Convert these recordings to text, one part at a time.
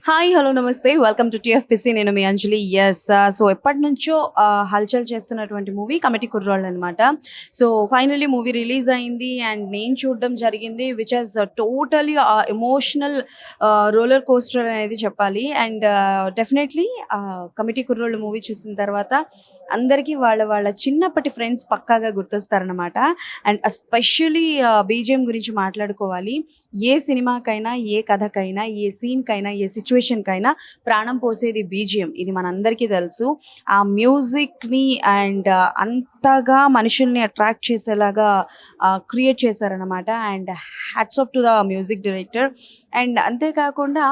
Hi hello నమస్తే welcome to TFPC. నేను మీ అంజలి. So ఎప్పటి నుంచో హల్చల్ చేస్తున్నటువంటి మూవీ కమిటీ కుర్రాళ్ళు అనమాట. సో ఫైనలీ మూవీ రిలీజ్ అయింది అండ్ నేను చూడడం జరిగింది, which has totally emotional roller coaster అనేది చెప్పాలి. అండ్ డెఫినెట్లీ కమిటీ కుర్రోళ్ళు మూవీ చూసిన తర్వాత అందరికీ వాళ్ళ వాళ్ళ చిన్నప్పటి ఫ్రెండ్స్ పక్కాగా గుర్తొస్తారనమాట. అండ్ ఎస్పెషలీ బీజిఎం గురించి మాట్లాడుకోవాలి. ఏ సినిమాకైనా, ఏ కథకైనా, ఏ సీన్కైనా, ఏ సిచ్యువేషన్కైనా ప్రాణం పోసేది బీజిఎం. ఇది మనందరికీ తెలుసు. ఆ మ్యూజిక్ని అండ్ అంతగా మనుషుల్ని అట్రాక్ట్ చేసేలాగా క్రియేట్ చేశారనమాట. And hats off to the music director. And అంతేకాకుండా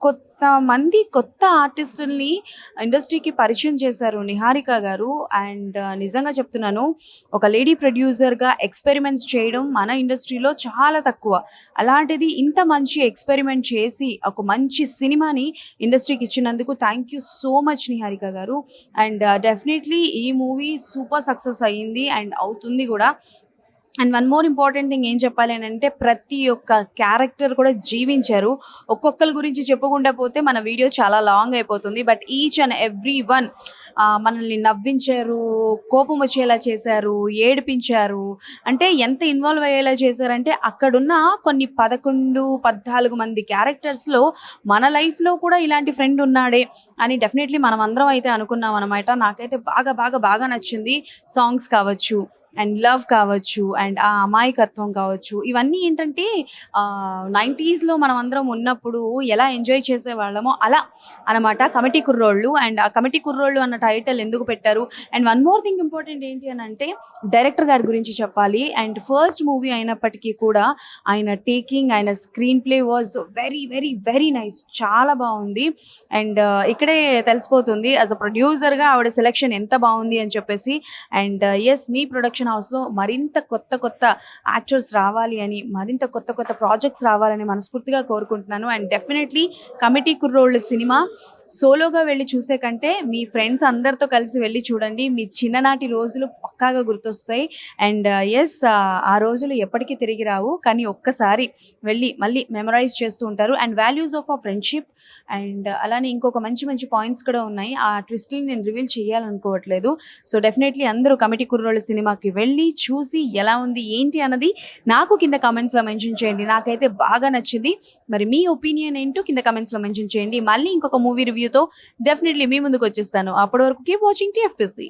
కొంతమంది కొత్త ఆర్టిస్టుల్ని ఇండస్ట్రీకి పరిచయం చేశారు నిహారిక గారు. అండ్ నిజంగా చెప్తున్నాను, ఒక లేడీ ప్రొడ్యూసర్గా ఎక్స్పెరిమెంట్స్ చేయడం మన ఇండస్ట్రీలో చాలా తక్కువ. అలాంటిది ఇంత మంచి ఎక్స్పెరిమెంట్ చేసి ఒక మంచి సినిమాని ఇండస్ట్రీకి ఇచ్చినందుకు thank you so much Niharika గారు. అండ్ డెఫినెట్లీ ఈ మూవీ సూపర్ సక్సెస్ అయ్యింది అండ్ అవుతుంది కూడా. And one more important thing ఏం చెప్పాలి అని అంటే, ప్రతి ఒక్క క్యారెక్టర్ కూడా జీవించారు. ఒక్కొక్కరి గురించి చెప్పుకుంటూ పోతే మన వీడియో చాలా లాంగ్ అయిపోతుంది. But each and every one మనల్ని నవ్వించారు, కోపం వచ్చేలా చేశారు, ఏడిపించారు. అంటే ఎంత ఇన్వాల్వ్ అయ్యేలా చేశారంటే, అక్కడున్న కొన్ని 11-14 మంది క్యారెక్టర్స్లో మన లైఫ్లో కూడా ఇలాంటి ఫ్రెండ్ ఉన్నాడే అని డెఫినెట్లీ మనం అందరం అయితే అనుకున్నాం అనమాట. నాకైతే బాగా బాగా బాగా నచ్చింది. సాంగ్స్ కావచ్చు అండ్ లవ్ కావచ్చు అండ్ ఆ అమాయకత్వం కావచ్చు, ఇవన్నీ ఏంటంటే 90స్లో మనం అందరం ఉన్నప్పుడు ఎలా ఎంజాయ్ చేసేవాళ్ళమో అలా అనమాట కమిటీ కుర్రోళ్ళు. అండ్ ఆ కమిటీ కుర్రోళ్ళు అన్న టైటిల్ ఎందుకు పెట్టారు? And one more thing important ఏంటి అని అంటే, డైరెక్టర్ గారి గురించి చెప్పాలి. అండ్ ఫస్ట్ మూవీ అయినప్పటికీ కూడా ఆయన టేకింగ్, ఆయన screen play was very very very nice. చాలా బాగుంది. అండ్ ఇక్కడే తెలిసిపోతుంది యాజ్ అ ప్రొడ్యూసర్గా ఆవిడ సెలెక్షన్ ఎంత బాగుంది అని చెప్పేసి. అండ్ ఎస్, మీ ప్రొడక్షన్ హౌస్లో మరింత కొత్త కొత్త యాక్టర్స్ రావాలి అని, మరింత కొత్త కొత్త ప్రాజెక్ట్స్ రావాలని మనస్ఫూర్తిగా కోరుకుంటున్నాను. అండ్ డెఫినెట్లీ కమిటీ కుర్రోళ్ళ సినిమా సోలోగా వెళ్ళి చూసే కంటే మీ ఫ్రెండ్స్ అందరితో కలిసి వెళ్ళి చూడండి. మీ చిన్ననాటి రోజులు పక్కాగా గుర్తొస్తాయి. అండ్ ఎస్, ఆ రోజులు ఎప్పటికీ తిరిగి రావు, కానీ ఒక్కసారి వెళ్ళి మళ్ళీ మెమరైజ్ చేస్తూ ఉంటారు. అండ్ వాల్యూస్ ఆఫ్ ఆ ఫ్రెండ్షిప్ అండ్ అలానే ఇంకొక మంచి మంచి పాయింట్స్ కూడా ఉన్నాయి. ఆ ట్విస్ట్ని నేను రివీల్ చేయాలనుకోవట్లేదు. సో డెఫినెట్లీ అందరూ కమిటీ కుర్రోళ్ళ సినిమాకి వెళ్ళి చూసి ఎలా ఉంది ఏంటి అన్నది నాకు కింద కామెంట్స్లో మెన్షన్ చేయండి. నాకైతే బాగా నచ్చింది. మరి మీ ఒపీనియన్ ఏంటో కింద కామెంట్స్లో మెన్షన్ చేయండి. మళ్ళీ ఇంకొక మూవీ రివ్యూతో డెఫినెట్లీ మీ ముందుకు వచ్చేస్తాను. అప్పటి వరకు కీప్ వాచింగ్ టిఎఫ్పిసి.